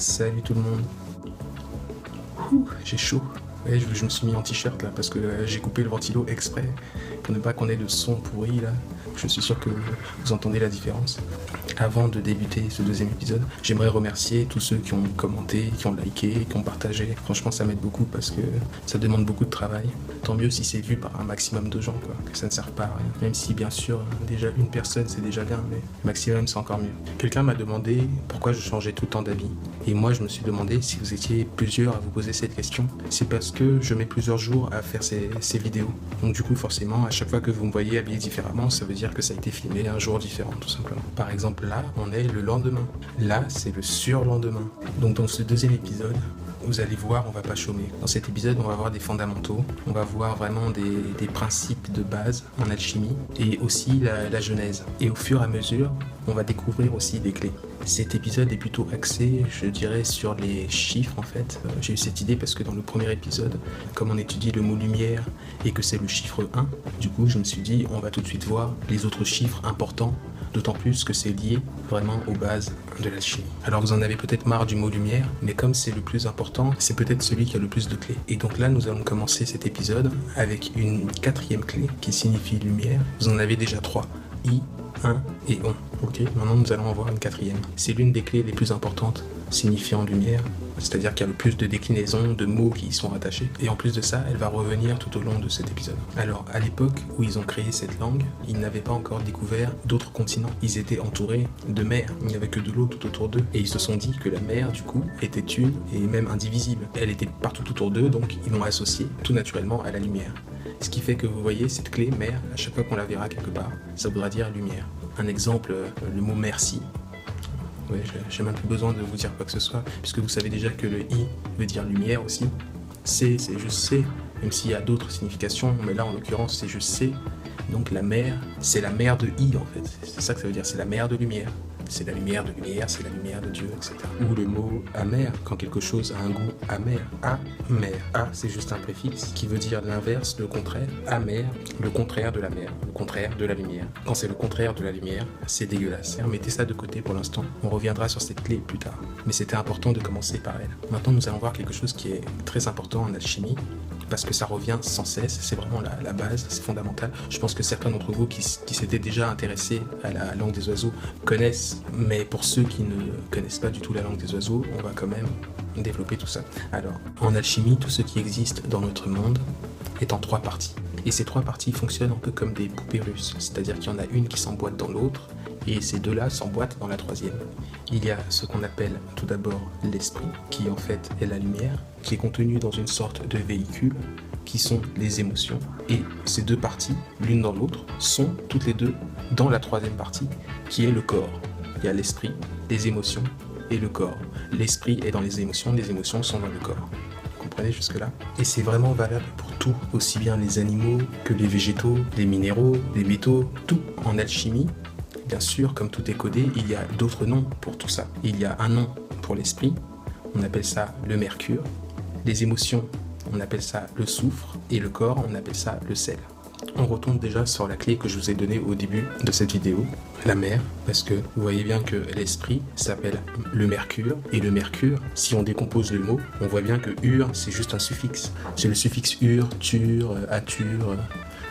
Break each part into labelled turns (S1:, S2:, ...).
S1: Salut tout le monde. J'ai chaud. Ouais, je me suis mis en t-shirt là parce que j'ai coupé le ventilo exprès pour ne pas qu'on ait de son pourri là. Je suis sûr que vous entendez la différence. Avant de débuter ce deuxième épisode, j'aimerais remercier tous ceux qui ont commenté, qui ont liké, qui ont partagé. Franchement, ça m'aide beaucoup parce que ça demande beaucoup de travail. Tant mieux si c'est vu par un maximum de gens, quoi. Que ça ne sert pas à rien. Même si, bien sûr, déjà une personne, c'est déjà bien, mais maximum, c'est encore mieux. Quelqu'un m'a demandé pourquoi je changeais tout le temps d'habit. Et moi, je me suis demandé si vous étiez plusieurs à vous poser cette question. C'est parce que je mets plusieurs jours à faire ces vidéos. Donc du coup, forcément, à chaque fois que vous me voyez habillé différemment, ça veut dire que ça a été filmé un jour différent, tout simplement. Par exemple, là, on est le lendemain. Là, c'est le surlendemain. Donc dans ce deuxième épisode, vous allez voir, on va pas chômer. Dans cet épisode, on va voir des fondamentaux, on va voir vraiment des principes de base en alchimie et aussi la genèse. Et au fur et à mesure, on va découvrir aussi des clés. Cet épisode est plutôt axé, je dirais, sur les chiffres en fait. J'ai eu cette idée parce que dans le premier épisode, comme on étudie le mot lumière et que c'est le chiffre 1, du coup je me suis dit on va tout de suite voir les autres chiffres importants, d'autant plus que c'est lié vraiment aux bases de l'alchimie. Alors vous en avez peut-être marre du mot lumière, mais comme c'est le plus important, c'est peut-être celui qui a le plus de clés. Et donc là nous allons commencer cet épisode avec une quatrième clé qui signifie lumière. Vous en avez déjà 3. I, 1 et on. Ok, maintenant nous allons en voir une quatrième. C'est l'une des clés les plus importantes signifiant lumière, c'est-à-dire qu'il y a le plus de déclinaisons, de mots qui y sont rattachés. Et en plus de ça, elle va revenir tout au long de cet épisode. Alors, à l'époque où ils ont créé cette langue, ils n'avaient pas encore découvert d'autres continents. Ils étaient entourés de mers. Il n'y avait que de l'eau tout autour d'eux. Et ils se sont dit que la mer, du coup, était une et même indivisible. Elle était partout autour d'eux, donc ils l'ont associée tout naturellement à la lumière. Ce qui fait que vous voyez cette clé mer, à chaque fois qu'on la verra quelque part, ça voudra dire lumière. Un exemple, le mot merci. Ouais, j'ai même plus besoin de vous dire quoi que ce soit, puisque vous savez déjà que le I veut dire lumière aussi. C, c'est juste C, même s'il y a d'autres significations, mais là en l'occurrence c'est juste C. Donc la mer, c'est la mer de I en fait, c'est ça que ça veut dire, c'est la mer de lumière. C'est la lumière de lumière, c'est la lumière de Dieu, etc. Ou le mot amer, quand quelque chose a un goût amer. Amer. A, c'est juste un préfixe qui veut dire l'inverse, le contraire. Amer, le contraire de la mer, le contraire de la lumière. Quand c'est le contraire de la lumière, c'est dégueulasse. Mettez ça de côté pour l'instant. On reviendra sur cette clé plus tard. Mais c'était important de commencer par elle. Maintenant, nous allons voir quelque chose qui est très important en alchimie, parce que ça revient sans cesse, c'est vraiment la base, c'est fondamental. Je pense que certains d'entre vous qui s'étaient déjà intéressés à la langue des oiseaux connaissent, mais pour ceux qui ne connaissent pas du tout la langue des oiseaux, on va quand même développer tout ça. Alors, en alchimie, tout ce qui existe dans notre monde est en 3 parties. Et ces 3 parties fonctionnent un peu comme des poupées russes, c'est-à-dire qu'il y en a une qui s'emboîte dans l'autre, et ces deux-là s'emboîtent dans la troisième. Il y a ce qu'on appelle tout d'abord l'esprit, qui en fait est la lumière, qui est contenue dans une sorte de véhicule, qui sont les émotions. Et ces 2 parties, l'une dans l'autre, sont toutes les deux dans la troisième partie, qui est le corps. Il y a l'esprit, les émotions et le corps. L'esprit est dans les émotions sont dans le corps. Vous comprenez jusque-là? Et c'est vraiment valable pour tout, aussi bien les animaux que les végétaux, les minéraux, les métaux, tout. En alchimie, bien sûr, comme tout est codé, il y a d'autres noms pour tout ça. Il y a un nom pour l'esprit, on appelle ça le mercure. Les émotions, on appelle ça le soufre. Et le corps, on appelle ça le sel. On retombe déjà sur la clé que je vous ai donnée au début de cette vidéo, la mer, parce que vous voyez bien que l'esprit s'appelle le mercure, et le mercure, si on décompose le mot, on voit bien que ur, c'est juste un suffixe. C'est le suffixe ur, tur, atur,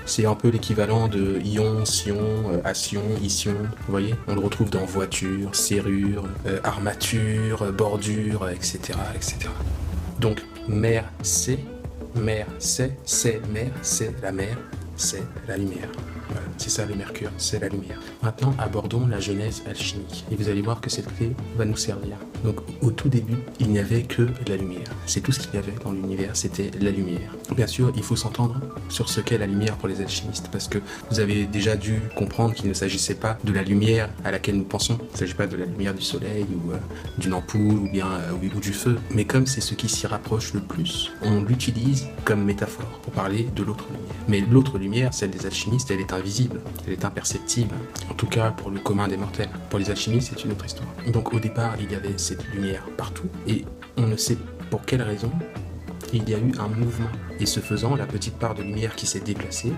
S1: c'est un peu l'équivalent de ion, sion, ation, ission, vous voyez, on le retrouve dans voiture, serrure, armature, bordure, etc., etc. Donc, mer, c'est mer, c'est mer, c'est la mer, c'est la lumière. Voilà, c'est ça le mercure, c'est la lumière. Maintenant, abordons la genèse alchimique. Et vous allez voir que cette clé va nous servir. Donc, au tout début, il n'y avait que la lumière. C'est tout ce qu'il y avait dans l'univers, c'était la lumière. Bien sûr, il faut s'entendre sur ce qu'est la lumière pour les alchimistes, parce que vous avez déjà dû comprendre qu'il ne s'agissait pas de la lumière à laquelle nous pensons. Il ne s'agit pas de la lumière du soleil ou d'une ampoule ou bien ou du feu. Mais comme c'est ce qui s'y rapproche le plus, on l'utilise comme métaphore pour parler de l'autre lumière. Mais l'autre lumière, celle des alchimistes, elle est invisible, elle est imperceptible, en tout cas pour le commun des mortels. Pour les alchimistes, c'est une autre histoire. Donc au départ, il y avait cette lumière partout, et on ne sait pour quelle raison, il y a eu un mouvement. Et ce faisant, la petite part de lumière qui s'est déplacée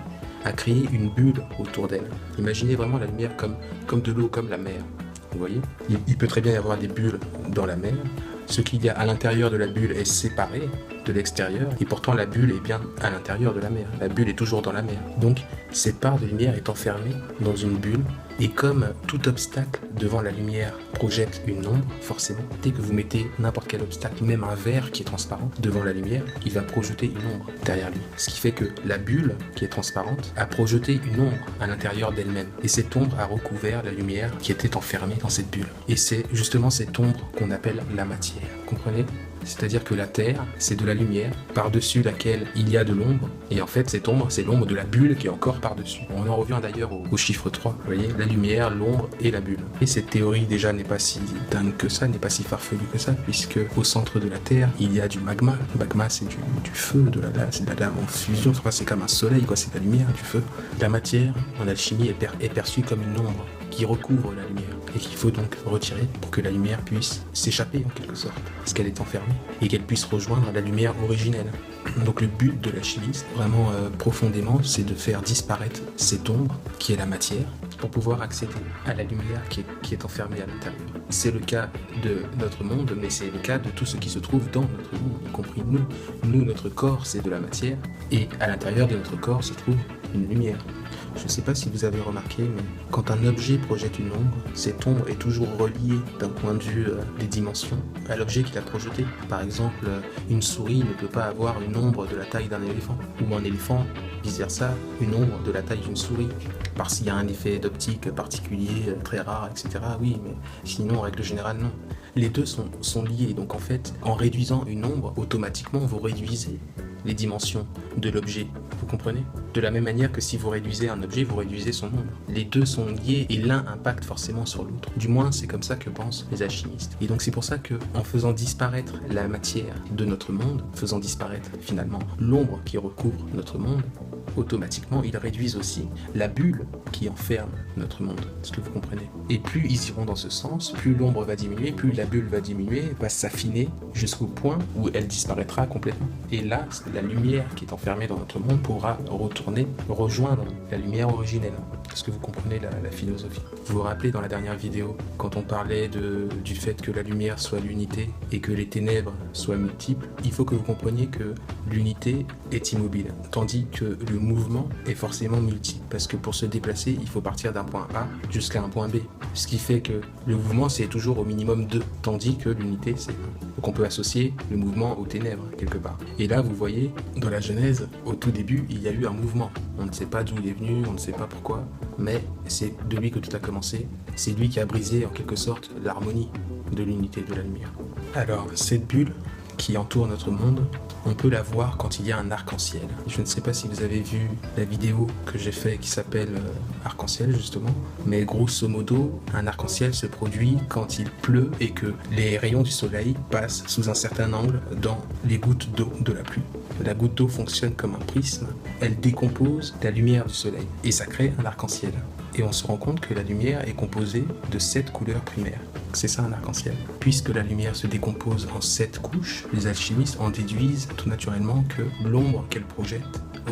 S1: a créé une bulle autour d'elle. Imaginez vraiment la lumière comme de l'eau, comme la mer. Vous voyez, il peut très bien y avoir des bulles dans la mer, Ce qu'il y a à l'intérieur de la bulle est séparé de l'extérieur, et pourtant la bulle est bien à l'intérieur de la mer. La bulle est toujours dans la mer. Donc cette part de lumière est enfermée dans une bulle, et comme tout obstacle devant la lumière projette une ombre, forcément, dès que vous mettez n'importe quel obstacle, même un verre qui est transparent, devant la lumière, il va projeter une ombre derrière lui. Ce qui fait que la bulle, qui est transparente, a projeté une ombre à l'intérieur d'elle-même. Et cette ombre a recouvert la lumière qui était enfermée dans cette bulle. Et c'est justement cette ombre qu'on appelle la matière. Comprenez ? C'est-à-dire que la Terre, c'est de la lumière, par-dessus laquelle il y a de l'ombre, et en fait cette ombre, c'est l'ombre de la bulle qui est encore par-dessus. On en revient d'ailleurs au chiffre 3, vous voyez, la lumière, l'ombre et la bulle. Et cette théorie déjà n'est pas si dingue que ça, n'est pas si farfelue que ça, puisque au centre de la Terre, il y a du magma. Le magma, c'est du feu, c'est de la lave en fusion, enfin, c'est comme un soleil, quoi, c'est de la lumière, du feu. La matière, en alchimie, est perçue comme une ombre qui recouvre la lumière, et qu'il faut donc retirer pour que la lumière puisse s'échapper en quelque sorte, parce qu'elle est enfermée, et qu'elle puisse rejoindre la lumière originelle. Donc le but de l'alchimiste, vraiment profondément, c'est de faire disparaître cette ombre qui est la matière, pour pouvoir accéder à la lumière qui est enfermée à l'intérieur. C'est le cas de notre monde, mais c'est le cas de tout ce qui se trouve dans notre monde, y compris nous. Nous, notre corps, c'est de la matière, et à l'intérieur de notre corps se trouve une lumière. Je ne sais pas si vous avez remarqué, mais quand un objet projette une ombre, cette ombre est toujours reliée d'un point de vue des dimensions à l'objet qu'il a projeté. Par exemple, une souris ne peut pas avoir une ombre de la taille d'un éléphant, ou un éléphant, vice-versa, une ombre de la taille d'une souris. Parce qu'il y a un effet d'optique particulier, très rare, etc. Oui, mais sinon, en règle générale, non. Les deux sont liés, donc en fait, en réduisant une ombre, automatiquement, vous réduisez les dimensions de l'objet, vous comprenez ? De la même manière que si vous réduisez un objet, vous réduisez son nombre. Les deux sont liés et l'un impacte forcément sur l'autre. Du moins, c'est comme ça que pensent les alchimistes. Et donc c'est pour ça que, en faisant disparaître la matière de notre monde, faisant disparaître finalement l'ombre qui recouvre notre monde, automatiquement, ils réduisent aussi la bulle qui enferme notre monde. Est-ce que vous comprenez ? Et plus ils iront dans ce sens, plus l'ombre va diminuer, plus la bulle va diminuer, va s'affiner jusqu'au point où elle disparaîtra complètement. Et là, la lumière qui est enfermée dans notre monde pourra rejoindre la lumière originelle. Est-ce que vous comprenez la philosophie ? Vous vous rappelez dans la dernière vidéo, quand on parlait du fait que la lumière soit l'unité et que les ténèbres soient multiples, il faut que vous compreniez que l'unité est immobile, tandis que le mouvement est forcément multiple, parce que pour se déplacer, il faut partir d'un point A jusqu'à un point B, ce qui fait que le mouvement c'est toujours au minimum 2, tandis que l'unité c'est 1. Donc on peut associer le mouvement aux ténèbres quelque part. Et là vous voyez, dans la Genèse, au tout début, il y a eu un mouvement. On ne sait pas d'où il est venu, on ne sait pas pourquoi, mais c'est de lui que tout a commencé. C'est lui qui a brisé en quelque sorte l'harmonie de l'unité de la lumière. Alors, cette bulle qui entoure notre monde, on peut la voir quand il y a un arc-en-ciel. Je ne sais pas si vous avez vu la vidéo que j'ai faite qui s'appelle Arc-en-ciel justement, mais grosso modo, un arc-en-ciel se produit quand il pleut et que les rayons du soleil passent sous un certain angle dans les gouttes d'eau de la pluie. La goutte d'eau fonctionne comme un prisme, elle décompose la lumière du soleil et ça crée un arc-en-ciel. Et on se rend compte que la lumière est composée de 7 couleurs primaires. C'est ça un arc-en-ciel. Puisque la lumière se décompose en 7 couches, les alchimistes en déduisent tout naturellement que l'ombre qu'elle projette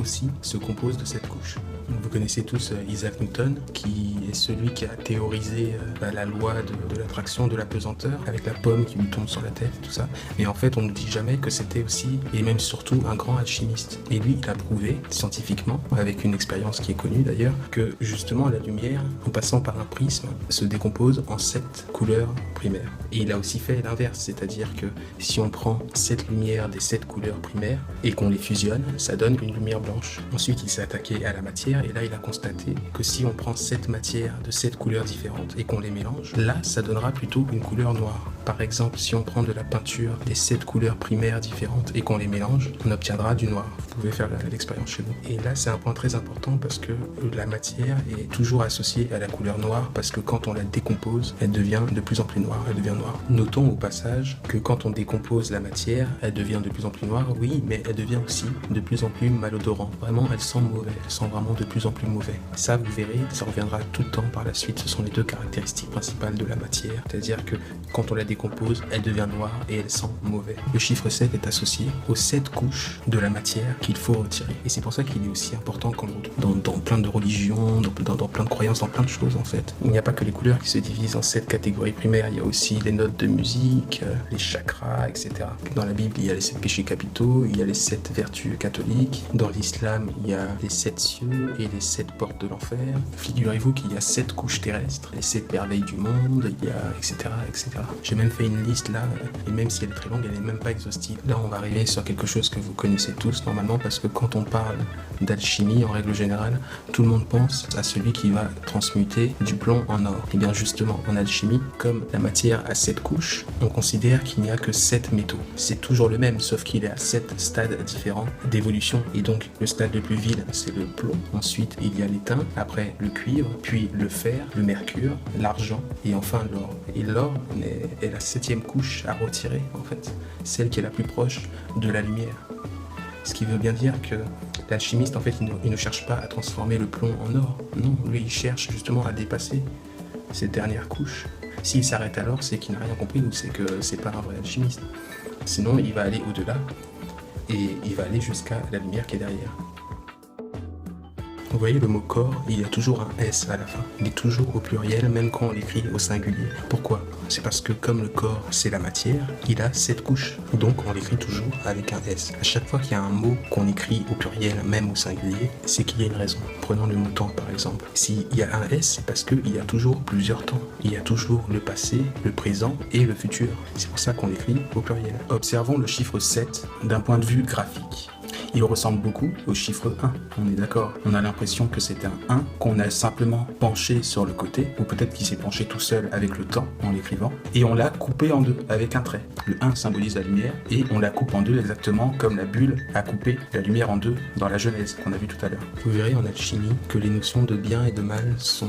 S1: aussi se compose de 7 couches. Vous connaissez tous Isaac Newton, qui est celui qui a théorisé la loi de l'attraction, de la pesanteur, avec la pomme qui lui tombe sur la tête, tout ça. Mais en fait, on ne dit jamais que c'était aussi, et même surtout, un grand alchimiste. Et lui, il a prouvé, scientifiquement, avec une expérience qui est connue d'ailleurs, que justement la lumière, en passant par un prisme, se décompose en 7 couleurs primaires. Et il a aussi fait l'inverse, c'est-à-dire que si on prend cette lumière des 7 couleurs primaires et qu'on les fusionne, ça donne une lumière blanche. Ensuite, il s'est attaqué à la matière, et là, il a constaté que si on prend 7 matières de 7 couleurs différentes et qu'on les mélange, là, ça donnera plutôt une couleur noire. Par exemple, si on prend de la peinture des 7 couleurs primaires différentes et qu'on les mélange, on obtiendra du noir. Vous pouvez faire l'expérience chez vous. Et là, c'est un point très important parce que la matière est toujours associée à la couleur noire parce que quand on la décompose, elle devient de plus en plus noire, elle devient noire. Notons au passage que quand on décompose la matière, elle devient de plus en plus noire, oui, mais elle devient aussi de plus en plus malodorante. Vraiment, elle sent mauvais, elle sent vraiment de plus en plus mauvais. Ça, vous verrez, ça reviendra tout le temps par la suite. Ce sont les deux caractéristiques principales de la matière. C'est-à-dire que quand on la décompose, elle devient noire et elle sent mauvais. Le chiffre 7 est associé aux 7 couches de la matière qu'il faut retirer. Et c'est pour ça qu'il est aussi important qu'on le retrouve dans plein de religions, dans plein de croyances, dans plein de choses en fait. Il n'y a pas que les couleurs qui se divisent en 7 catégories primaires, il y a aussi les notes de musique, les chakras, etc. Dans la Bible, il y a les 7 péchés capitaux, il y a les 7 vertus catholiques. Dans l'islam, il y a les 7 cieux et les 7 portes de l'enfer. Figurez-vous qu'il y a 7 couches terrestres, les 7 merveilles du monde, il y a etc. etc. J'ai même fait une liste là, et même si elle est très longue, elle n'est même pas exhaustive. Là, on va arriver sur quelque chose que vous connaissez tous normalement, parce que quand on parle d'alchimie, en règle générale, tout le monde pense à celui qui va transmuter du plomb en or. Et bien justement, en alchimie, comme la matière a 7 couches, on considère qu'il n'y a que 7 métaux. C'est toujours le même, sauf qu'il est à 7 stades différents d'évolution. Et donc, le stade le plus vil, c'est le plomb. Ensuite, il y a l'étain, après le cuivre, puis le fer, le mercure, l'argent, et enfin l'or. Et l'or est la 7e couche à retirer, en fait. Celle qui est la plus proche de la lumière. Ce qui veut bien dire que l'alchimiste, en fait, il ne cherche pas à transformer le plomb en or. Non, lui, il cherche justement à dépasser cette dernière couche. S'il s'arrête alors, c'est qu'il n'a rien compris ou c'est que c'est pas un vrai alchimiste. Sinon, il va aller au-delà et il va aller jusqu'à la lumière qui est derrière. Vous voyez le mot corps, il y a toujours un S à la fin. Il est toujours au pluriel, même quand on l'écrit au singulier. Pourquoi ? C'est parce que comme le corps, c'est la matière, il a 7 couches. Donc on l'écrit toujours avec un S. À chaque fois qu'il y a un mot qu'on écrit au pluriel, même au singulier, c'est qu'il y a une raison. Prenons le mot temps par exemple. S'il y a un S, c'est parce qu'il y a toujours plusieurs temps. Il y a toujours le passé, le présent et le futur. C'est pour ça qu'on l'écrit au pluriel. Observons le chiffre 7 d'un point de vue graphique. Il ressemble beaucoup au chiffre 1, on est d'accord. On a l'impression que c'est un 1 qu'on a simplement penché sur le côté, ou peut-être qu'il s'est penché tout seul avec le temps en l'écrivant, et on l'a coupé en deux avec un trait. Le 1 symbolise la lumière, et on la coupe en deux exactement comme la bulle a coupé la lumière en deux dans la Genèse qu'on a vu tout à l'heure. Vous verrez en alchimie que les notions de bien et de mal sont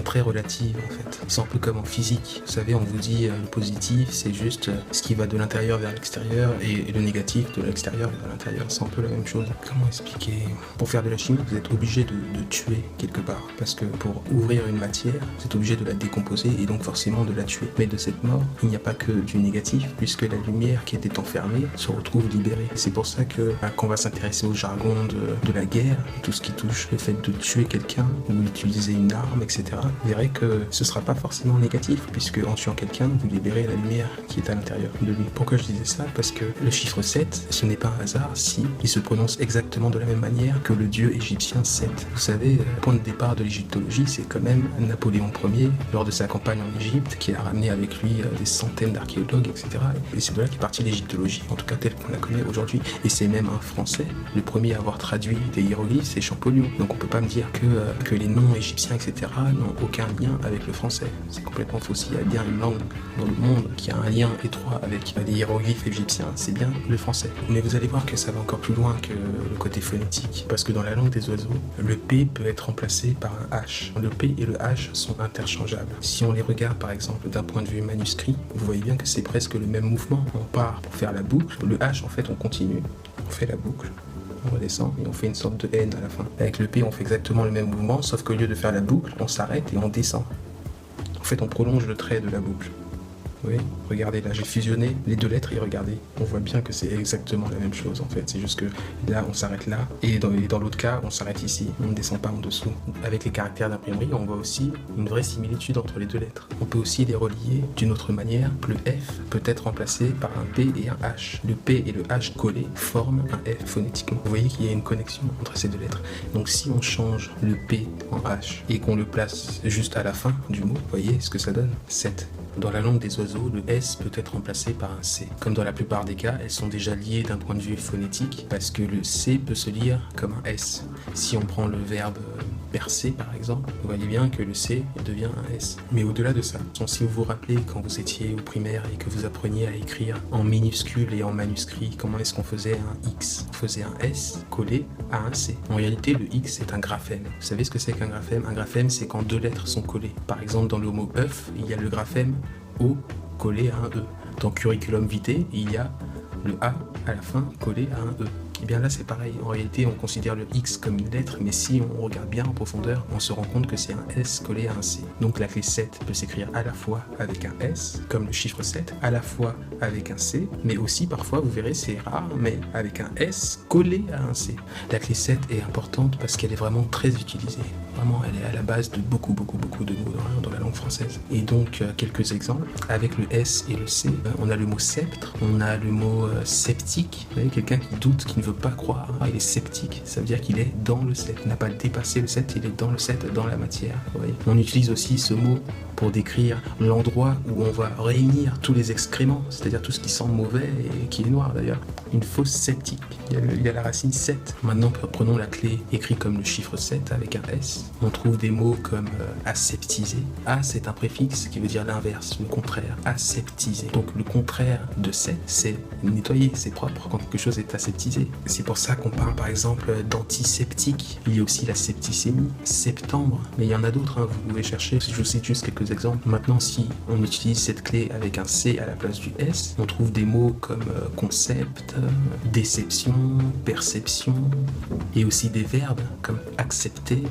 S1: très relatives en fait. C'est un peu comme en physique. Vous savez, on vous dit le positif, c'est juste ce qui va de l'intérieur vers l'extérieur, et le négatif de l'extérieur à l'intérieur, c'est un peu la même chose. Comment expliquer ? Pour faire de la chimie, vous êtes obligé de tuer quelque part. Parce que pour ouvrir une matière, vous êtes obligé de la décomposer et donc forcément de la tuer. Mais de cette mort, il n'y a pas que du négatif, puisque la lumière qui était enfermée se retrouve libérée. C'est pour ça que quand on va s'intéresser au jargon de la guerre, tout ce qui touche le fait de tuer quelqu'un ou d'utiliser une arme, etc., vous verrez que ce ne sera pas forcément négatif, puisque en tuant quelqu'un, vous libérez la lumière qui est à l'intérieur de lui. Pourquoi je disais ça ? Parce que le chiffre 7, ce n'est pas un hasard si il se prononce exactement de la même manière que le dieu égyptien Seth. Vous savez, le point de départ de l'égyptologie, c'est quand même Napoléon Ier, lors de sa campagne en Égypte, qui a ramené avec lui des centaines d'archéologues, etc. Et c'est de là qu'est partie l'égyptologie, en tout cas telle qu'on la connaît aujourd'hui. Et c'est même un Français, le premier à avoir traduit des hiéroglyphes, c'est Champollion. Donc on peut pas me dire que les noms égyptiens, etc. n'ont aucun lien avec le français. C'est complètement faux. S'il y a bien une langue dans le monde qui a un lien étroit avec les hiéroglyphes égyptiens, c'est bien le français. Mais vous allez voir que ça va encore plus loin que le côté phonétique, parce que dans la langue des oiseaux, le P peut être remplacé par un H. Le P et le H sont interchangeables. Si on les regarde par exemple d'un point de vue manuscrit, vous voyez bien que c'est presque le même mouvement. On part pour faire la boucle, le H en fait on continue, on fait la boucle, on redescend et on fait une sorte de N à la fin. Avec le P on fait exactement le même mouvement, sauf qu'au lieu de faire la boucle, on s'arrête et on descend. En fait on prolonge le trait de la boucle. Oui, regardez là, j'ai fusionné les deux lettres et regardez, on voit bien que c'est exactement la même chose en fait. C'est juste que là, on s'arrête là et dans l'autre cas, on s'arrête ici. On ne descend pas en dessous. Avec les caractères d'imprimerie, on voit aussi une vraie similitude entre les deux lettres. On peut aussi les relier d'une autre manière. Le F peut être remplacé par un P et un H. Le P et le H collés forment un F phonétiquement. Vous voyez qu'il y a une connexion entre ces deux lettres. Donc si on change le P en H et qu'on le place juste à la fin du mot, vous voyez ce que ça donne ? 7. Dans la langue des oiseaux, le S peut être remplacé par un C. Comme dans la plupart des cas, elles sont déjà liées d'un point de vue phonétique parce que le C peut se lire comme un S. Si on prend le verbe percer par exemple, vous voyez bien que le C devient un S. Mais au-delà de ça, si vous vous rappelez quand vous étiez au primaire et que vous appreniez à écrire en minuscule et en manuscrit, comment est-ce qu'on faisait un X ? On faisait un S collé à un C. En réalité, le X est un graphème. Vous savez ce que c'est qu'un graphème ? Un graphème, c'est quand deux lettres sont collées. Par exemple, dans le mot œuf, il y a le graphème O collé à un E. Dans curriculum vitae, il y a le A à la fin collé à un E. Et bien là c'est pareil, en réalité on considère le X comme une lettre, mais si on regarde bien en profondeur, on se rend compte que c'est un S collé à un C. Donc la clé 7 peut s'écrire à la fois avec un S, comme le chiffre 7, à la fois avec un C, mais aussi parfois, vous verrez, c'est rare, mais avec un S collé à un C. La clé 7 est importante parce qu'elle est vraiment très utilisée. Vraiment, elle est à la base de beaucoup de mots dans la langue française. Et donc, quelques exemples. Avec le S et le C, on a le mot sceptre, on a le mot sceptique. Vous voyez, quelqu'un qui doute, qui ne veut pas croire, il est sceptique. Ça veut dire qu'il est dans le 7. Il n'a pas dépassé le 7, il est dans le 7, dans la matière. Vous voyez. On utilise aussi ce mot pour décrire l'endroit où on va réunir tous les excréments, c'est-à-dire tout ce qui sent mauvais et qui est noir d'ailleurs. Une fosse septique. Il y a la racine 7. Maintenant, prenons la clé écrite comme le chiffre 7 avec un S. On trouve des mots comme aseptiser. A, c'est un préfixe qui veut dire l'inverse, le contraire. Aseptiser. Donc le contraire de 7, c'est nettoyer, c'est propre quand quelque chose est aseptisé. C'est pour ça qu'on parle par exemple d'antiseptique. Il y a aussi la septicémie, septembre. Mais il y en a d'autres, hein, vous pouvez chercher. Je vous cite juste quelques exemples. Maintenant, si on utilise cette clé avec un C à la place du S, on trouve des mots comme concept, déception, perception, et aussi des verbes comme accepter,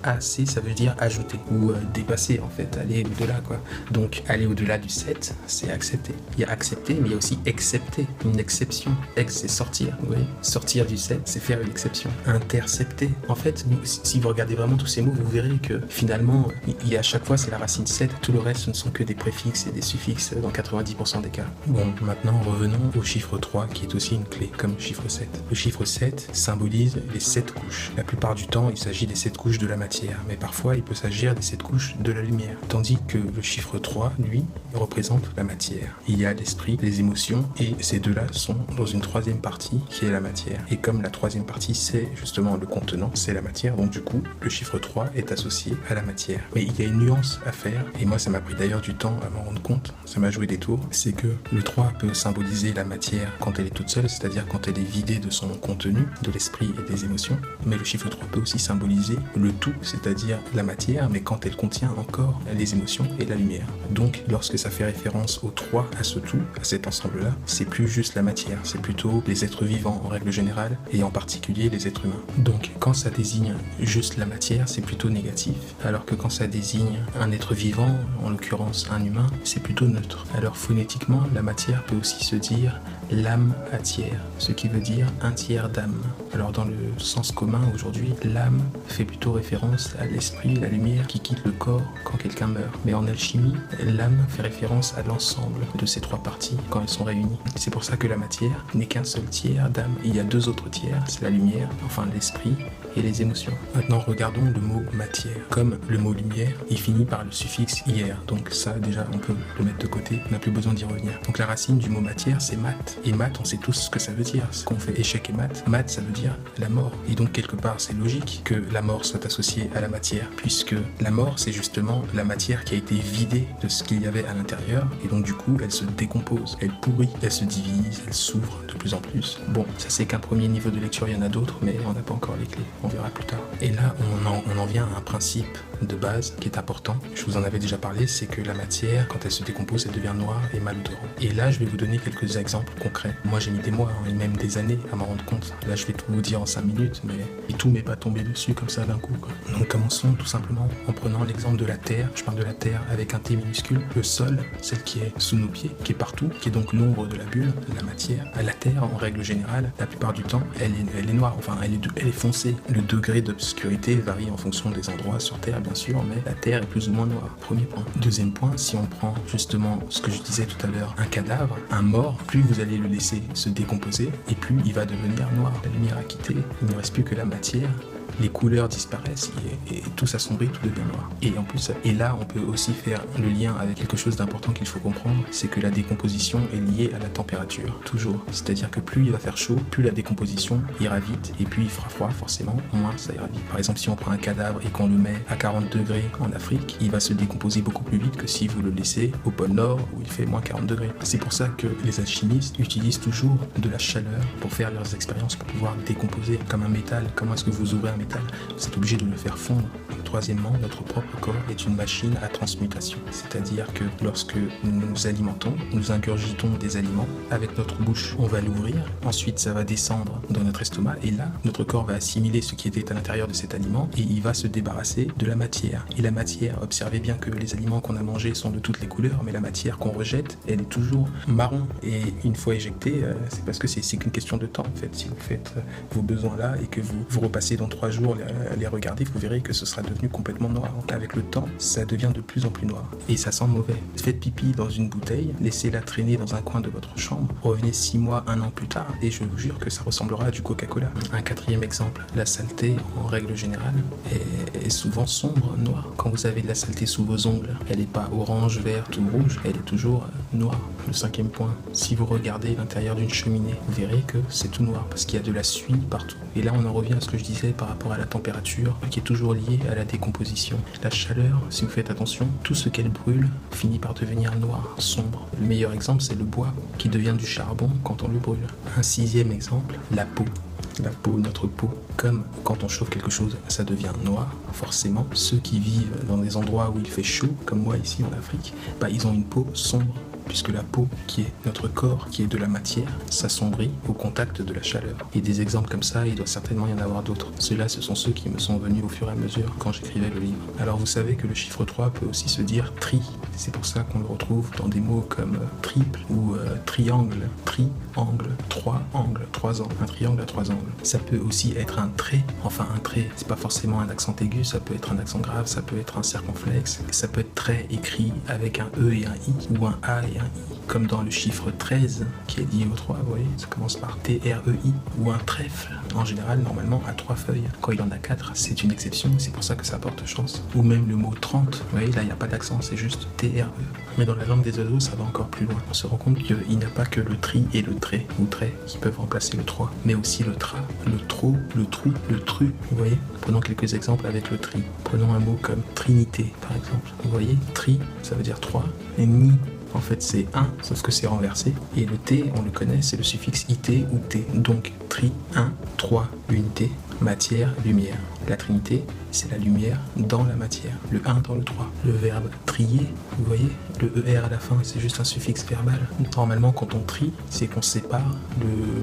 S1: AC, ça veut dire ajouter ou dépasser en fait, aller au-delà quoi. Donc aller au-delà du 7, c'est accepter. Il y a accepter, mais il y a aussi excepter, une exception. Ex, c'est sortir, vous voyez. Sortir du 7, c'est faire une exception. Intercepter. En fait, si vous regardez vraiment tous ces mots, vous verrez que finalement, il y a à chaque fois, c'est la racine 7. Tout le reste, ce ne sont que des préfixes et des suffixes dans 90% des cas. Bon, maintenant, revenons au chiffre 3, qui est aussi une clé, comme le chiffre 7. Le chiffre 7 symbolise les 7 couches. La plupart du temps, il s'agit des 7 couches de la matière, mais parfois, il peut s'agir des 7 couches de la lumière. Tandis que le chiffre 3, lui, représente la matière. Il y a l'esprit, les émotions, et ces deux-là sont dans une troisième partie, qui est la matière. Et comme la troisième partie, c'est justement le contenant, c'est la matière, donc du coup, le chiffre 3 est associé à la matière. Mais il y a une nuance à faire, et moi, ça m'a pris d'ailleurs du temps à m'en rendre compte, ça m'a joué des tours, c'est que le 3 peut symboliser la matière quand elle est toute seule, c'est-à-dire quand elle est vidée de son contenu, de l'esprit et des émotions, mais le chiffre 3 peut aussi symboliser le tout, c'est-à-dire la matière, mais quand elle contient encore les émotions et la lumière. Donc, lorsque ça fait référence au 3, à ce tout, à cet ensemble-là, c'est plus juste la matière, c'est plutôt les êtres vivants en règle générale, et en particulier les êtres humains. Donc, quand ça désigne juste la matière, c'est plutôt négatif, alors que quand ça désigne un être vivant, en l'occurrence un humain, c'est plutôt neutre. Alors, phonétiquement, la matière peut aussi se dire l'âme à tiers, ce qui veut dire un tiers d'âme. Alors, dans le sens commun aujourd'hui, l'âme fait plutôt référence à l'esprit, la lumière qui quitte le corps quand quelqu'un meurt. Mais en alchimie, l'âme fait référence à l'ensemble de ces trois parties quand elles sont réunies. C'est pour ça que la matière n'est qu'un seul tiers d'âme. Il y a deux autres tiers, c'est la lumière, enfin l'esprit et les émotions. Maintenant, regardons le mot matière. Comme le mot lumière, il finit par le suffixe -ir. Donc ça, déjà, on peut le mettre de côté, on n'a plus besoin d'y revenir. Donc la racine du mot matière, c'est mat. Et mat, on sait tous ce que ça veut dire. C'est qu'on fait échec et mat. Mat, ça veut dire la mort. Et donc, quelque part, c'est logique que la mort soit associée à la matière, puisque la mort, c'est justement la matière qui a été vidée de ce qu'il y avait à l'intérieur. Et donc, du coup, elle se décompose, elle pourrit, elle se divise, elle s'ouvre de plus en plus. Bon, ça c'est qu'un premier niveau de lecture, il y en a d'autres, mais on n'a pas encore les clés. On verra plus tard. Et là, on en vient à un principe de base qui est important. Je vous en avais déjà parlé, c'est que la matière, quand elle se décompose, elle devient noire et malodorante. Et là, je vais vous donner quelques exemples concrets. Moi, j'ai mis des mois, et même des années à m'en rendre compte. Là, je vais tout vous dire en 5 minutes, mais tout m'est pas tombé dessus comme ça d'un coup, quoi. Donc, commençons tout simplement en prenant l'exemple de la Terre. Je parle de la Terre avec un T minuscule. Le sol, celle qui est sous nos pieds, qui est partout, qui est donc l'ombre de la bulle, la matière. La Terre, en règle générale, la plupart du temps, elle est noire, enfin, elle est foncée. Le degré d'obscurité varie en fonction des endroits sur Terre, bien sûr, mais la Terre est plus ou moins noire. Premier point. Deuxième point, si on prend justement ce que je disais tout à l'heure, un cadavre, un mort, plus vous allez le laisser se décomposer, et plus il va devenir noir. La lumière a quitté, il ne reste plus que la matière. Les couleurs disparaissent et tout s'assombrit, tout devient noir. Et en plus, et là, on peut aussi faire le lien avec quelque chose d'important qu'il faut comprendre, c'est que la décomposition est liée à la température, toujours. C'est-à-dire que plus il va faire chaud, plus la décomposition ira vite, et plus il fera froid, forcément, moins ça ira vite. Par exemple, si on prend un cadavre et qu'on le met à 40 degrés en Afrique, il va se décomposer beaucoup plus vite que si vous le laissez au pôle Nord où il fait moins 40 degrés. C'est pour ça que les alchimistes utilisent toujours de la chaleur pour faire leurs expériences, pour pouvoir décomposer comme un métal. Comment est-ce que vous ouvrez un métal, vous êtes obligé de le faire fondre. Troisièmement, notre propre corps est une machine à transmutation. C'est-à-dire que lorsque nous nous alimentons, nous ingurgitons des aliments. Avec notre bouche, on va l'ouvrir. Ensuite, ça va descendre dans notre estomac. Et là, notre corps va assimiler ce qui était à l'intérieur de cet aliment et il va se débarrasser de la matière. Et la matière, observez bien que les aliments qu'on a mangés sont de toutes les couleurs, mais la matière qu'on rejette, elle est toujours marron. Et une fois éjectée, c'est parce que c'est qu'une question de temps, en fait. Si vous faites vos besoins là et que vous repassez dans 3 jours les regarder, vous verrez que ce sera devenu complètement noir. Avec le temps, ça devient de plus en plus noir et ça sent mauvais. Faites pipi dans une bouteille, laissez-la traîner dans un coin de votre chambre, revenez 6 mois, 1 an plus tard et je vous jure que ça ressemblera à du Coca-Cola. Un quatrième exemple, la saleté en règle générale est souvent sombre, noire. Quand vous avez de la saleté sous vos ongles, elle n'est pas orange, verte ou rouge, elle est toujours noire. Le cinquième point, si vous regardez l'intérieur d'une cheminée, vous verrez que c'est tout noir parce qu'il y a de la suie partout. Et là on en revient à ce que je disais par rapport à la température qui est toujours liée à la décomposition. La chaleur, si vous faites attention, tout ce qu'elle brûle finit par devenir noir, sombre. Le meilleur exemple, c'est le bois qui devient du charbon quand on le brûle. Un sixième exemple, la peau. La peau, notre peau, comme quand on chauffe quelque chose, ça devient noir. Forcément, ceux qui vivent dans des endroits où il fait chaud, comme moi ici en Afrique, ils ont une peau sombre. Puisque la peau, qui est notre corps, qui est de la matière, s'assombrit au contact de la chaleur. Et des exemples comme ça, il doit certainement y en avoir d'autres. Ceux-là, ce sont ceux qui me sont venus au fur et à mesure quand j'écrivais le livre. Alors vous savez que le chiffre 3 peut aussi se dire tri. C'est pour ça qu'on le retrouve dans des mots comme triple ou triangle, tri-angle, 3 angles, 3 angles, un triangle à 3 angles. Ça peut aussi être un trait, enfin un trait, c'est pas forcément un accent aigu, ça peut être un accent grave, ça peut être un circonflexe, ça peut être trait écrit avec un E et un I, ou un A et un I, comme dans le chiffre 13 qui est lié au 3, vous voyez, ça commence par T-R-E-I, ou un trèfle, en général, normalement, à 3 feuilles. Quand il y en a 4, c'est une exception, c'est pour ça que ça porte chance. Ou même le mot 30, vous voyez, là, il n'y a pas d'accent, c'est juste T-R-E. Mais dans la langue des oiseaux, ça va encore plus loin. On se rend compte qu'il n'y a pas que le tri et le trait, ou trait, qui peuvent remplacer le 3, mais aussi le tra, le trop, le trou, le tru, vous voyez. Prenons quelques exemples avec le tri. Prenons un mot comme trinité, par exemple. Vous voyez, tri, ça veut dire 3, et ni, en fait, c'est 1, sauf que c'est renversé. Et le T, on le connaît, c'est le suffixe IT ou T. Donc, tri, 1, 3, unité, matière, lumière. La trinité, c'est la lumière dans la matière. Le 1 dans le 3. Le verbe trier, vous voyez, le ER à la fin, c'est juste un suffixe verbal. Normalement, quand on trie, c'est qu'on sépare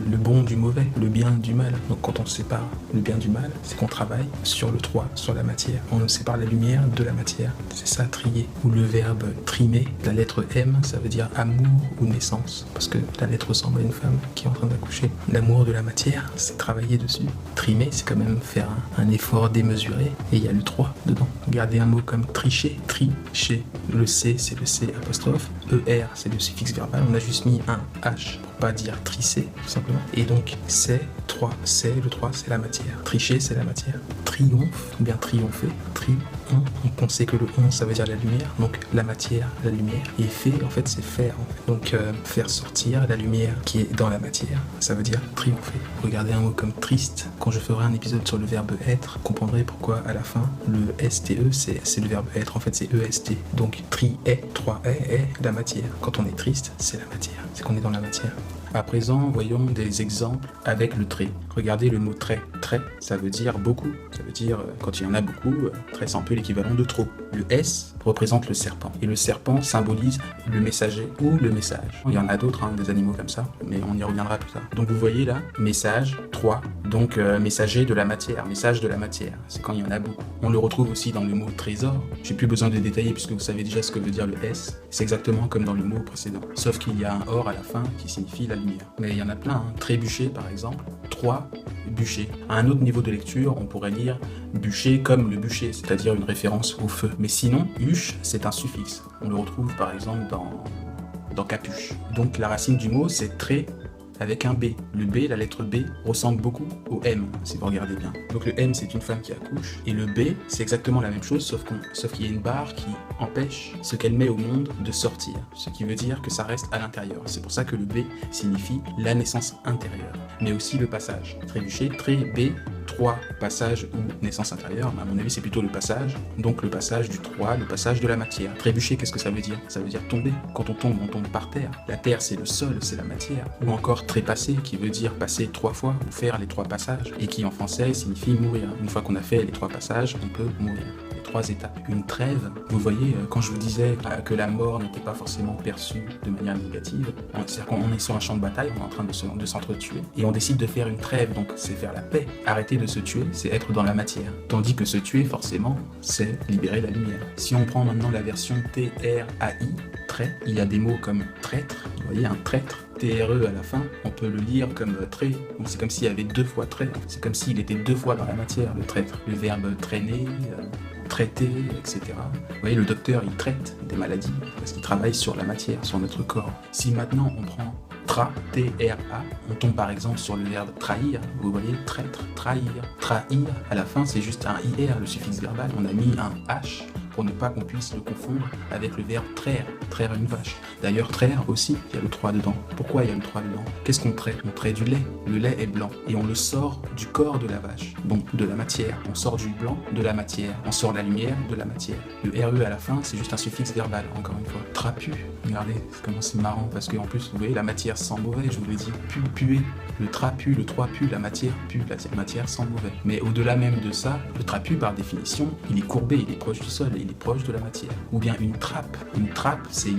S1: le bon du mauvais, le bien du mal. Donc quand on sépare le bien du mal, c'est qu'on travaille sur le 3, sur la matière. On sépare la lumière de la matière. C'est ça, trier. Ou le verbe trimer, la lettre M, ça veut dire amour ou naissance. Parce que la lettre ressemble à une femme qui est en train d'accoucher. L'amour de la matière, c'est travailler dessus. Trimer, c'est quand même faire un effort démesuré. Et il y a le 3 dedans. Regardez un mot comme tricher, tricher. Le C, c'est le C apostrophe. ER, c'est le suffixe verbal. On a juste mis un H pour pas dire trisser, tout simplement. Et donc, c'est 3. C'est le 3, c'est la matière. Tricher, c'est la matière. Triomphe, ou bien triompher. Donc on sait que le on, ça veut dire la lumière. Donc la matière, la lumière. Et fait, en fait, c'est faire. En fait. Donc faire sortir la lumière qui est dans la matière, ça veut dire triompher. Regardez un mot comme triste. Quand je ferai un épisode sur le verbe être, vous comprendrez pourquoi à la fin, le STE, c'est le verbe être. En fait, c'est EST. Donc tri est, 3 est la matière. Quand on est triste, c'est la matière. C'est qu'on est dans la matière. À présent, voyons des exemples avec le trait. Regardez le mot trait. Trait, ça veut dire beaucoup. Ça veut dire, quand il y en a beaucoup, trait, c'est un peu l'équivalent de trop. Le S représente le serpent. Et le serpent symbolise le messager ou le message. Il y en a d'autres, des animaux comme ça, mais on y reviendra plus tard. Donc vous voyez là, message, 3. Donc messager de la matière, message de la matière. C'est quand il y en a beaucoup. On le retrouve aussi dans le mot trésor. J'ai plus besoin de détailler puisque vous savez déjà ce que veut dire le S. C'est exactement comme dans le mot précédent. Sauf qu'il y a un or à la fin qui signifie la lumière. Mais il y en a plein. Trébucher par exemple. 3 bûchers. À un autre niveau de lecture, on pourrait lire bûcher comme le bûcher, c'est-à-dire une référence au feu. Mais sinon, huche, c'est un suffixe. On le retrouve par exemple dans capuche. Donc la racine du mot, c'est très avec un B. Le B, la lettre B, ressemble beaucoup au M, si vous regardez bien. Donc le M, c'est une femme qui accouche, et le B, c'est exactement la même chose, sauf qu'il y a une barre qui empêche ce qu'elle met au monde de sortir, ce qui veut dire que ça reste à l'intérieur. C'est pour ça que le B signifie la naissance intérieure, mais aussi le passage. Trébucher, très B, 3 passage ou naissance intérieure, à mon avis c'est plutôt le passage, donc le passage du 3, le passage de la matière. Trébucher, qu'est-ce que ça veut dire? Ça veut dire tomber. Quand on tombe par terre. La terre c'est le sol, c'est la matière. Ou encore trépasser, qui veut dire passer 3 fois, ou faire les 3 passages, et qui en français signifie mourir. Une fois qu'on a fait les 3 passages, on peut mourir. 3 étapes. Une trêve, vous voyez, quand je vous disais que la mort n'était pas forcément perçue de manière négative, c'est-à-dire qu'on est sur un champ de bataille, on est en train de s'entretuer, et on décide de faire une trêve, donc c'est faire la paix. Arrêter de se tuer, c'est être dans la matière. Tandis que se tuer, forcément, c'est libérer la lumière. Si on prend maintenant la version T-R-A-I, trait, il y a des mots comme traître, vous voyez, un traître, T-R-E à la fin, on peut le lire comme trait, donc c'est comme s'il y avait 2 fois trait, c'est comme s'il était 2 fois dans la matière, le traître. Le verbe traîner, traiter, etc. Vous voyez, le docteur, il traite des maladies parce qu'il travaille sur la matière, sur notre corps. Si maintenant on prend T-R-A, on tombe par exemple sur le verbe trahir, vous voyez, traître, trahir. Trahir, à la fin, c'est juste un IR, le suffixe verbal, on a mis un H pour ne pas qu'on puisse le confondre avec le verbe traire, traire une vache. D'ailleurs, traire aussi, il y a le 3 dedans. Pourquoi il y a le 3 dedans? Qu'est-ce qu'on traite? On traite du lait. Le lait est blanc et on le sort du corps de la vache, donc de la matière. On sort du blanc de la matière, on sort la lumière de la matière. Le RE à la fin, c'est juste un suffixe verbal, encore une fois. Trapu, regardez comment c'est marrant, parce qu'en plus, vous voyez, la matière sent mauvais, je vous l'ai dit. Puer, le trapu, le 3 pue, la matière pue, la matière sent mauvais. Mais au-delà même de ça, le trapu, par définition, il est courbé, il est proche du sol, il est proche de la matière. Ou bien une trappe. Une trappe, c'est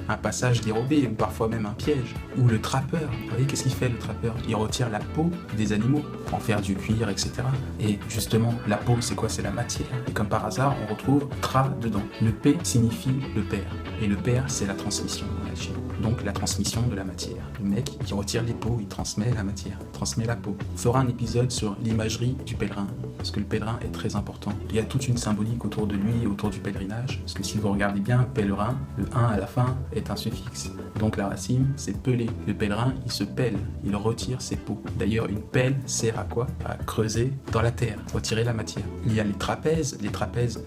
S1: un passage dérobé, ou parfois même un piège. Ou le trappeur. Vous voyez, qu'est-ce qu'il fait le trappeur? Il retire la peau des animaux pour en faire du cuir, etc. Et justement, la peau, c'est quoi? C'est la matière. Et comme par hasard, on retrouve tra dedans. Le P signifie le père. Et le père, c'est la transmission dans la chimie. Donc la transmission de la matière. Le mec qui retire les peaux, il transmet la matière, transmet la peau. On fera un épisode sur l'imagerie du pèlerin, parce que le pèlerin est très important. Il y a toute une symbolique autour de lui et autour du pèlerinage, parce que si vous regardez bien, pèlerin, le 1 à la fin est un suffixe. Donc la racine, c'est peler. Le pèlerin, il se pèle, il retire ses peaux. D'ailleurs, une pelle sert à quoi? À creuser dans la terre, retirer la matière. Il y a les trapèzes,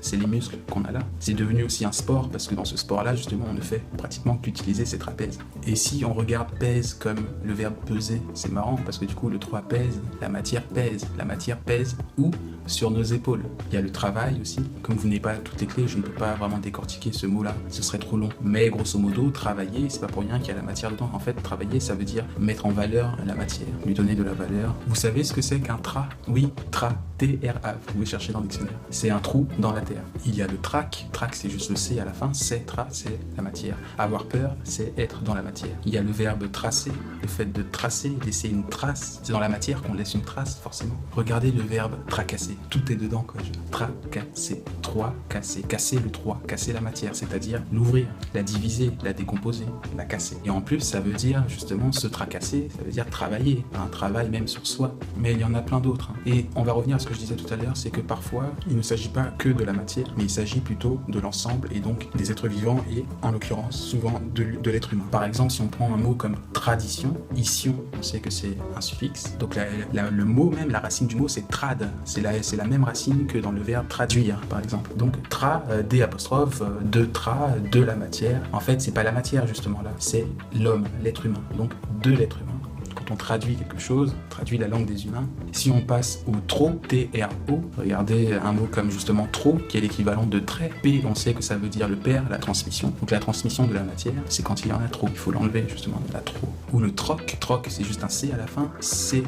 S1: c'est les muscles qu'on a là. C'est devenu aussi un sport, parce que dans ce sport-là, justement, on ne fait pratiquement qu'utiliser ces trapèzes. Et si on regarde pèse comme le verbe peser, c'est marrant, parce que du coup, le 3 pèse, la matière pèse, où? Sur nos épaules. Il y a le travail aussi. Comme vous n'avez pas toutes les clés, je ne peux pas vraiment décortiquer ce mot-là, ce serait trop long. Mais grosso modo, travailler, c'est pas pour rien qu'il y a la matière dedans. En fait, travailler, ça veut dire mettre en valeur la matière, lui donner de la valeur. Vous savez ce que c'est qu'un tra? Oui, tra, T-R-A, vous pouvez chercher dans le dictionnaire. C'est un trou dans la terre. Il y a le trac c'est juste le C à la fin, c'est tra, c'est la matière. Avoir peur, c'est être dans la matière. Il y a le verbe tracer, le fait de tracer, laisser une trace. C'est dans la matière qu'on laisse une trace, forcément. Regardez le verbe tracasser. Tout est dedans, quoi. Tracasser, 3, casser. Casser le 3, casser la matière, c'est-à-dire l'ouvrir, la diviser, la décomposer, la casser. Et en plus, ça veut dire, justement, se tracasser, ça veut dire travailler, un travail même sur soi. Mais il y en a plein d'autres. Et on va revenir à ce que je disais tout à l'heure, c'est que parfois, il ne s'agit pas que de la matière, mais il s'agit plutôt de l'ensemble, et donc des êtres vivants, et en l'occurrence, souvent de l'être humain. Par exemple, si on prend un mot comme tradition, ition, on sait que c'est un suffixe. Donc le mot même, la racine du mot, c'est trad. C'est la même racine que dans le verbe traduire, par exemple. Donc tra, d apostrophe, de tra, de la matière. En fait, c'est pas la matière justement là, c'est l'homme, l'être humain. Donc de l'être humain. Quand on traduit quelque chose, on traduit la langue des humains. Si on passe au trop, T-R-O, regardez un mot comme justement trop, qui est l'équivalent de trait. P, on sait que ça veut dire le père, la transmission. Donc la transmission de la matière, c'est quand il y en a trop. Il faut l'enlever justement, la trop. Ou le troc, c'est juste un C à la fin. C'est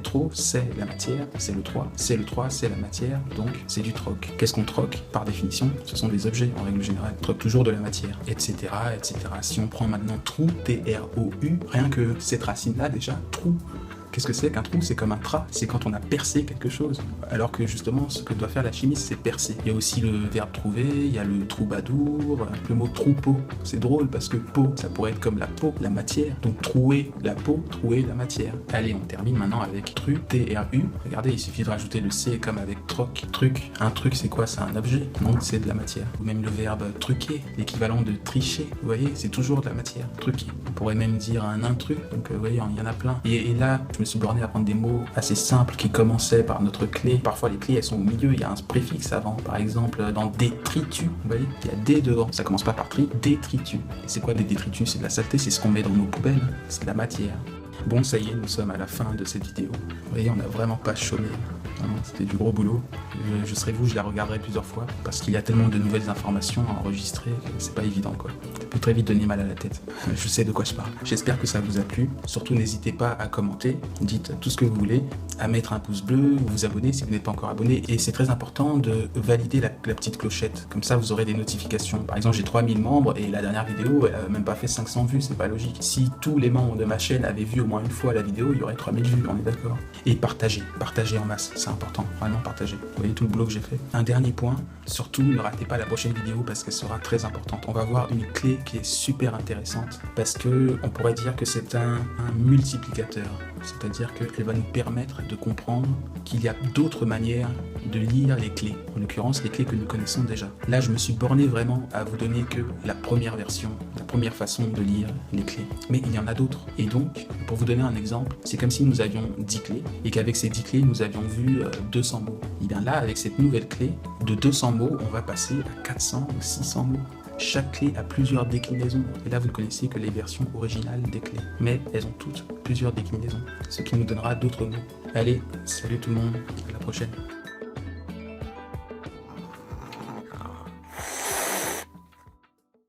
S1: trop, c'est la matière, c'est le 3. C'est le 3, c'est la matière, donc c'est du troc. Qu'est-ce qu'on troque? Par définition, ce sont des objets en règle générale. On troque toujours de la matière, etc., etc. Si on prend maintenant trou, T-R-O-U, rien que cette racine-là, déjà, trou. Qu'est-ce que c'est qu'un trou? C'est comme un tra, c'est quand on a percé quelque chose. Alors que justement, ce que doit faire la chimiste, c'est percer. Il y a aussi le verbe trouver, il y a le troubadour, le mot troupeau. C'est drôle parce que peau, ça pourrait être comme la peau, la matière. Donc trouer la peau, trouer la matière. Allez, on termine maintenant avec tru, T-R-U. Regardez, il suffit de rajouter le C comme avec troc, truc. Un truc, c'est quoi? C'est un objet, donc c'est de la matière. Ou même le verbe truquer, l'équivalent de tricher. Vous voyez, c'est toujours de la matière, truquer. On pourrait même dire un intrus, donc vous voyez, il y en a plein. Et là, je me suis borné à prendre des mots assez simples qui commençaient par notre clé. Parfois, les clés, elles sont au milieu, il y a un préfixe avant. Par exemple, dans détritus, vous voyez, il y a D devant. Ça commence pas par tri, détritus. Et c'est quoi des détritus? C'est de la saleté, c'est ce qu'on met dans nos poubelles. C'est de la matière. Bon, ça y est, nous sommes à la fin de cette vidéo. Vous voyez, on n'a vraiment pas chômé. Vraiment, c'était du gros boulot. Je serai vous, je la regarderai plusieurs fois parce qu'il y a tellement de nouvelles informations à enregistrer que c'est pas évident, quoi. Ça peut très vite donner mal à la tête. Je sais de quoi je parle. J'espère que ça vous a plu. Surtout, n'hésitez pas à commenter. Dites tout ce que vous voulez, à mettre un pouce bleu, vous abonner si vous n'êtes pas encore abonné. Et c'est très important de valider la petite clochette. Comme ça, vous aurez des notifications. Par exemple, j'ai 3000 membres et la dernière vidéo, elle a même pas fait 500 vues. C'est pas logique. Si tous les membres de ma chaîne avaient vu au moins une fois la vidéo, il y aurait 3000 vues. On est d'accord. Et partagez en masse. C'est important. Vraiment partager. Vous voyez tout le boulot que j'ai fait. Un dernier point. Surtout, ne ratez pas la prochaine vidéo parce qu'elle sera très importante. On va voir une clé qui est super intéressante parce que on pourrait dire que c'est un multiplicateur. C'est-à-dire qu'elle va nous permettre de comprendre qu'il y a d'autres manières de lire les clés. En l'occurrence, les clés que nous connaissons déjà. Là, je me suis borné vraiment à vous donner que la première version, la première façon de lire les clés. Mais il y en a d'autres. Et donc, pour vous donner un exemple, c'est comme si nous avions 10 clés et qu'avec ces 10 clés, nous avions vu 200 mots. Et bien là, avec cette nouvelle clé, de 200 mots, on va passer à 400 ou 600 mots. Chaque clé a plusieurs déclinaisons. Et là, vous ne connaissez que les versions originales des clés. Mais elles ont toutes plusieurs déclinaisons, ce qui nous donnera d'autres mots. Allez, salut tout le monde, à la prochaine.